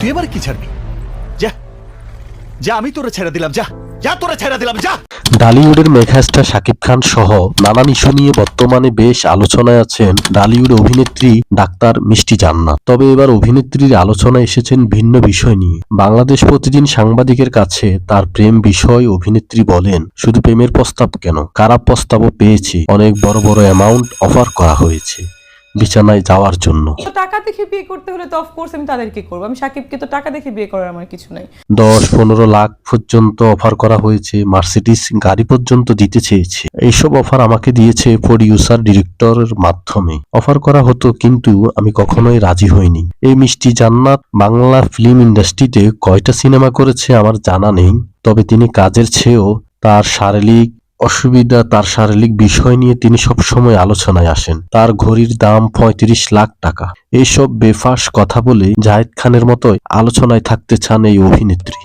তুই এবার কি ছাড়বি? যা যা, আমি তোরে ছেড়ে দিলাম, যা যা, তোরে ছেড়ে দিলাম, যা। ডালিউডের মেগাস্টার শাকিব খান সহ নানান ইস্যু নিয়ে বর্তমানে বেশ আলোচনায় আছেন ডালিউড অভিনেত্রী ডাক্তার মিষ্টি জান্নাত। তবে এবার অভিনেত্রীর আলোচনায় এসেছেন ভিন্ন বিষয় নিয়ে। বাংলাদেশ প্রতিদিন সাংবাদিকের কাছে তার প্রেম বিষয় অভিনেত্রী বলেন, শুধু প্রেমের প্রস্তাব কেন, খারাপ প্রস্তাবও পেয়েছি, অনেক বড় বড় অ্যামাউন্ট অফার করা হয়েছে বিছানায় যাওয়ার জন্য। তো টাকা দেখে বিয়ে করতে হলে তো অফকোর্স আমি তাদেরকে করবো। আমি সাকিবকে তো টাকা দেখে বিয়ে করার আমার কিছু নাই। 10-15 লাখ পর্যন্ত অফার করা হয়েছে, মার্সিডিজ গাড়ি পর্যন্ত দিতে চেয়েছে। এইসব অফার আমাকে দিয়েছে প্রডিউসার ডিরেক্টরের মাধ্যমে। অফার করা হতো, কিন্তু আমি কখনোই রাজি হইনি। এই মিষ্টি জান্নাত বাংলা ফিল্ম ইন্ডাস্ট্রিতে কয়টা সিনেমা করেছে আমার জানা নেই, তবে তিনি কাজের চেয়েও তার শারীরিক অসুবিধা, তার শারীরিক বিষয় নিয়ে তিনি সবসময় আলোচনায় আসেন। তার ঘড়ির দাম 35 লাখ টাকা। এইসব বেফাঁস কথা বলে জায়েদ খানের মতোই আলোচনায় থাকতে চান এই অভিনেত্রী।